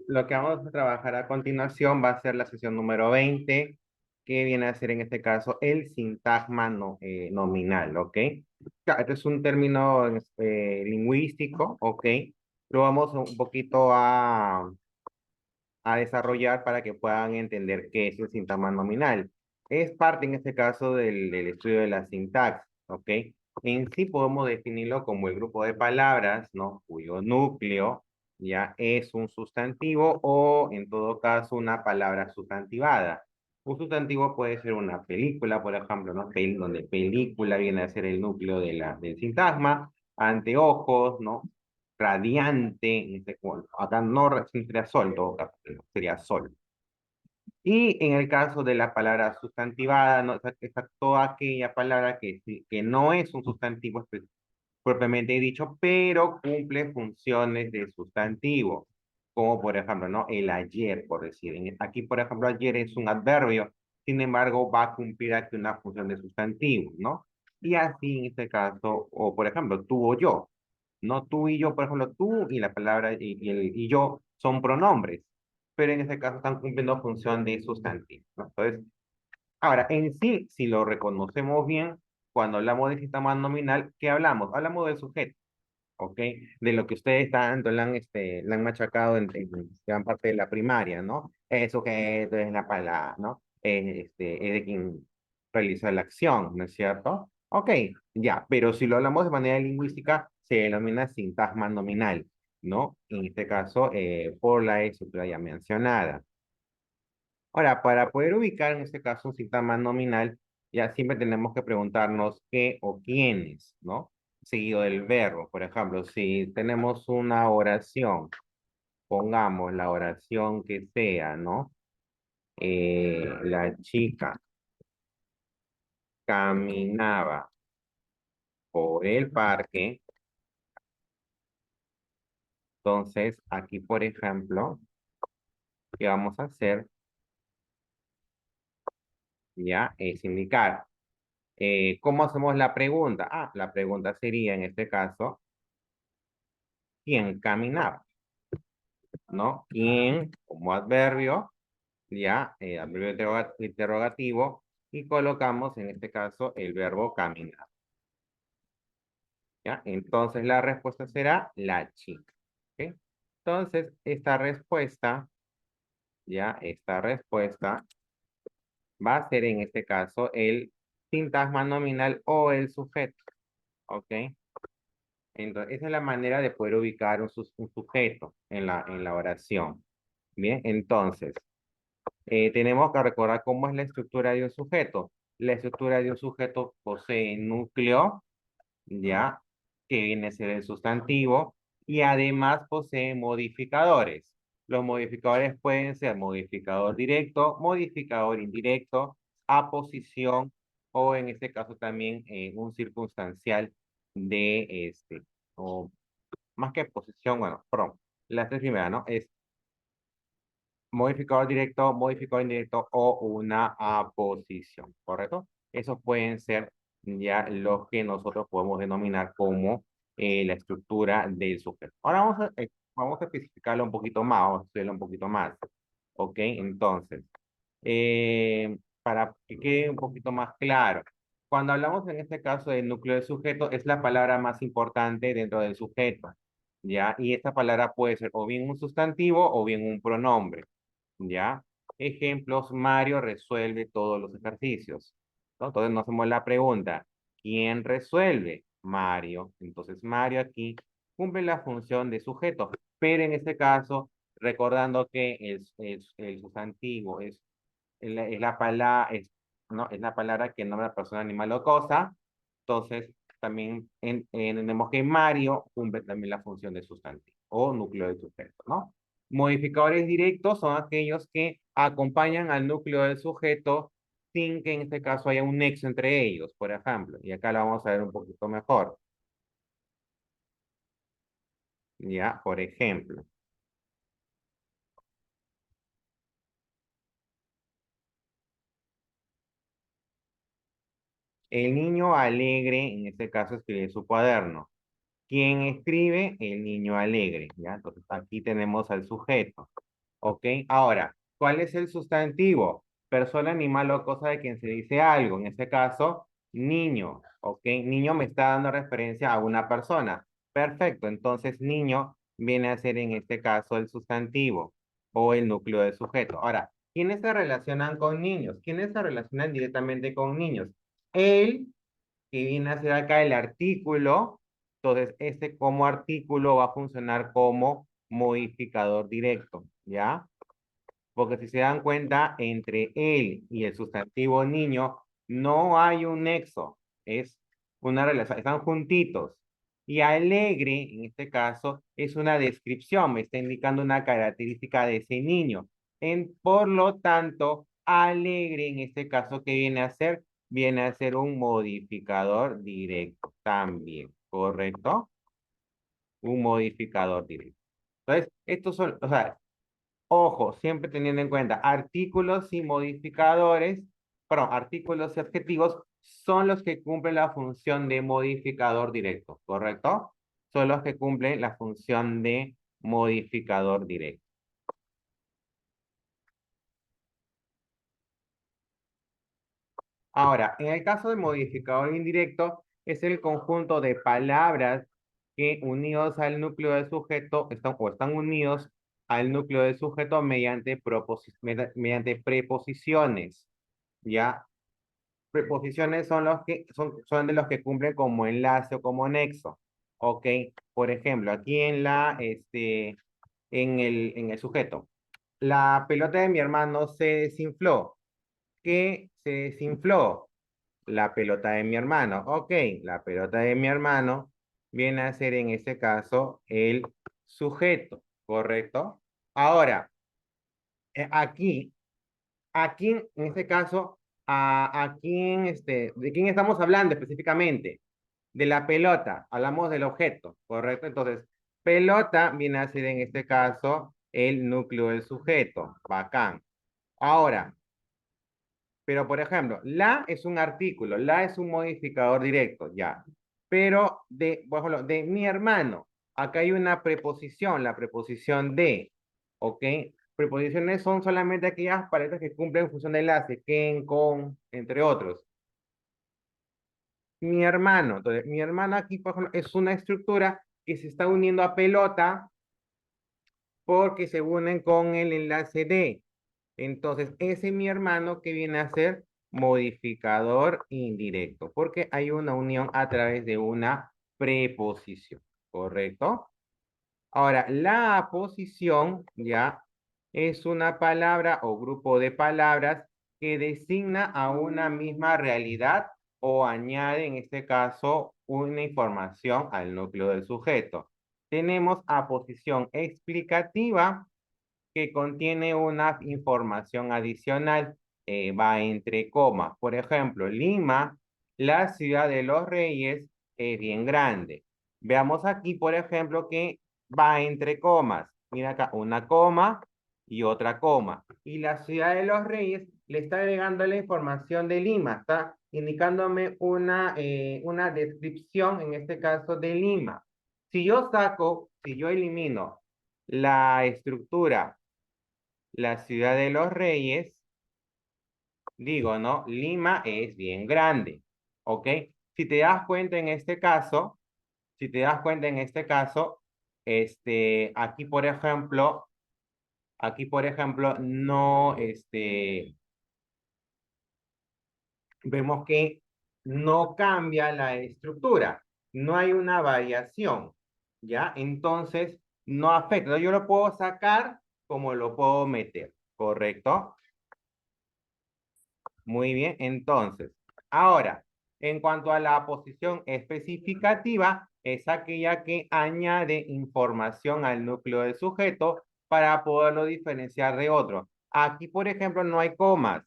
Lo que vamos a trabajar a continuación va a ser la sesión número 20, que viene a ser en este caso el sintagma nominal, ¿ok? Ya, este es un término lingüístico, ¿ok? Lo vamos un poquito a desarrollar para que puedan entender qué es el sintagma nominal. Es parte en este caso del estudio de la sintaxis, ¿ok? En sí podemos definirlo como el grupo de palabras, ¿no? Cuyo núcleo ya es un sustantivo o en todo caso una palabra sustantivada. Un sustantivo puede ser una película, por ejemplo, ¿no? Donde película viene a ser el núcleo del sintagma, anteojos, ¿no? Radiante, acá no sería sol, en todo caso, sería sol. Y en el caso de la palabra sustantivada, ¿no? Está toda aquella palabra que no es un sustantivo propiamente dicho, pero cumple funciones de sustantivo, como por ejemplo, ¿no? El ayer, por decir. Aquí, por ejemplo, ayer es un adverbio, sin embargo, va a cumplir aquí una función de sustantivo, ¿no? Y así en este caso, o por ejemplo, tú o yo. No tú y yo, por ejemplo, tú y la palabra y yo son pronombres, pero en este caso están cumpliendo función de sustantivo, ¿no? Entonces, ahora, en sí, si lo reconocemos bien, cuando hablamos de sistema nominal, ¿qué hablamos? Hablamos del sujeto, ¿ok? De lo que ustedes tanto le han machacado en gran parte de la primaria, ¿no? El sujeto es la palabra, ¿no? Es de quien realiza la acción, ¿no es cierto? Ok, ya, pero si lo hablamos de manera lingüística, se denomina sintagma nominal, ¿no? En este caso, por la estructura ya mencionada. Ahora, para poder ubicar en este caso un sintagma nominal, ya siempre tenemos que preguntarnos qué o quiénes, ¿no? Seguido del verbo. Por ejemplo, si tenemos una oración, pongamos la oración que sea, ¿no? La chica caminaba por el parque. Entonces, aquí, por ejemplo, ¿qué vamos a hacer? Ya es indicar. ¿Cómo hacemos la pregunta? Ah, la pregunta sería en este caso, ¿quién caminaba? ¿No? ¿Quién como adverbio? Ya, adverbio interrogativo, y colocamos en este caso el verbo caminar. ¿Ya? Entonces la respuesta será la chica. ¿Ok? Entonces, esta respuesta va a ser en este caso el sintagma nominal o el sujeto. ¿Ok? Entonces, esa es la manera de poder ubicar un sujeto en la oración. Bien, entonces, tenemos que recordar cómo es la estructura de un sujeto. La estructura de un sujeto posee núcleo, ya, que viene a ser el sustantivo, y además posee modificadores. Los modificadores pueden ser modificador directo, modificador indirecto, aposición, o en este caso también un circunstancial o más que posición, bueno, perdón, las tres primeras, ¿no? Es modificador directo, modificador indirecto o una aposición, ¿correcto? Esos pueden ser ya los que nosotros podemos denominar como la estructura del sujeto. Ahora vamos a especificarlo un poquito más, vamos a estudiarlo un poquito más. ¿Ok? Entonces, para que quede un poquito más claro, cuando hablamos en este caso del núcleo del sujeto, es la palabra más importante dentro del sujeto, ¿ya? Y esta palabra puede ser o bien un sustantivo o bien un pronombre. ¿Ya? Ejemplos, Mario resuelve todos los ejercicios, ¿no? Entonces nos hacemos la pregunta, ¿quién resuelve? Mario. Entonces Mario aquí cumple la función de sujeto, pero en este caso, recordando que el sustantivo es la palabra, ¿no? Es la palabra que nombra persona, animal o cosa, entonces también entendemos que Mario cumple también la función de sustantivo o núcleo del sujeto, ¿no? Modificadores directos son aquellos que acompañan al núcleo del sujeto sin que en este caso haya un nexo entre ellos, por ejemplo. Y acá lo vamos a ver un poquito mejor. Ya, por ejemplo, el niño alegre, en este caso, escribe su cuaderno. ¿Quién escribe? El niño alegre, ¿ya? Entonces aquí tenemos al sujeto, ¿ok? Ahora, ¿cuál es el sustantivo? Persona, animal o cosa de quien se dice algo. En este caso, niño, ¿ok? Niño me está dando referencia a una persona. Perfecto, entonces niño viene a ser en este caso el sustantivo o el núcleo del sujeto. Ahora, ¿quiénes se relacionan con niños? ¿Quiénes se relacionan directamente con niños? Él, que viene a ser acá el artículo. Entonces, este como artículo va a funcionar como modificador directo, ¿ya? Porque si se dan cuenta, entre él y el sustantivo niño no hay un nexo, es una relación, están juntitos. Y alegre, en este caso, es una descripción, me está indicando una característica de ese niño. Por lo tanto, alegre, en este caso, ¿qué viene a ser? Viene a ser un modificador directo también, ¿correcto? Un modificador directo. Entonces, estos son, o sea, ojo, siempre teniendo en cuenta artículos y modificadores, perdón, artículos y adjetivos son los que cumplen la función de modificador directo, ¿correcto? Son los que cumplen la función de modificador directo. Ahora, en el caso de modificador indirecto, es el conjunto de palabras que unidos al núcleo del sujeto están, o están unidos al núcleo del sujeto mediante preposiciones. ¿Ya? Preposiciones son los que son de los que cumplen como enlace o como nexo. Ok, por ejemplo, aquí en el sujeto. La pelota de mi hermano se desinfló. ¿Qué se desinfló? La pelota de mi hermano. Ok, la pelota de mi hermano viene a ser en este caso el sujeto, ¿correcto? Ahora, aquí aquí, en este caso, ¿de quién estamos hablando específicamente? De la pelota, hablamos del objeto, ¿correcto? Entonces, pelota viene a ser en este caso el núcleo del sujeto, bacán. Ahora, pero por ejemplo, la es un artículo, la es un modificador directo, ya. Pero por ejemplo, de mi hermano, acá hay una preposición, la preposición de, ¿ok? Preposiciones son solamente aquellas palabras que cumplen función de enlace, que, con, entre otros. Mi hermano, entonces, mi hermano aquí, por ejemplo, es una estructura que se está uniendo a pelota porque se unen con el enlace de. Entonces, ese es mi hermano que viene a ser modificador indirecto, porque hay una unión a través de una preposición, ¿correcto? Ahora, la aposición ya es una palabra o grupo de palabras que designa a una misma realidad o añade, en este caso, una información al núcleo del sujeto. Tenemos aposición explicativa, que contiene una información adicional, va entre comas. Por ejemplo, Lima, la ciudad de los reyes, es bien grande. Veamos aquí, por ejemplo, que va entre comas. Mira acá, una coma y otra coma. Y la ciudad de los reyes le está agregando la información de Lima, está indicándome una descripción, en este caso, de Lima. Si yo elimino la estructura la ciudad de los reyes, digo, ¿no? Lima es bien grande, ¿ok? Si te das cuenta en este caso, si te das cuenta en este caso, aquí por ejemplo, no, vemos que no cambia la estructura, no hay una variación, ¿ya? Entonces, no afecta. Yo lo puedo sacar como lo puedo meter, ¿correcto? Muy bien, entonces, ahora, en cuanto a la posición especificativa, es aquella que añade información al núcleo del sujeto para poderlo diferenciar de otro. Aquí, por ejemplo, no hay comas,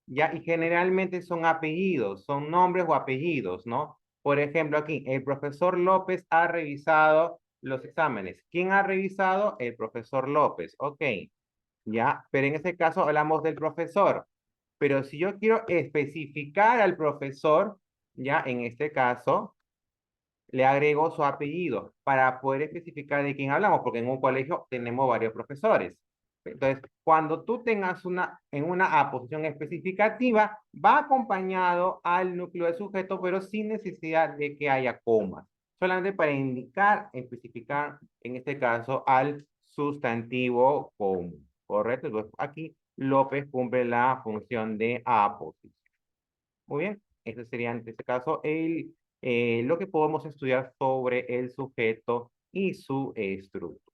¿ya? Y generalmente son apellidos, son nombres o apellidos, ¿no? Por ejemplo, aquí, el profesor López ha revisado los exámenes. ¿Quién ha revisado? El profesor López, ok, ¿ya? Pero en este caso hablamos del profesor. Pero si yo quiero especificar al profesor, ya en este caso, le agrego su apellido para poder especificar de quién hablamos, porque en un colegio tenemos varios profesores. Entonces, cuando tú tengas en una aposición especificativa, va acompañado al núcleo de sujeto, pero sin necesidad de que haya comas. Solamente para indicar, especificar, en este caso, al sustantivo común. ¿Correcto? Entonces, aquí López cumple la función de aposición. Muy bien. Ese sería, en este caso, lo que podemos estudiar sobre el sujeto y su estructura.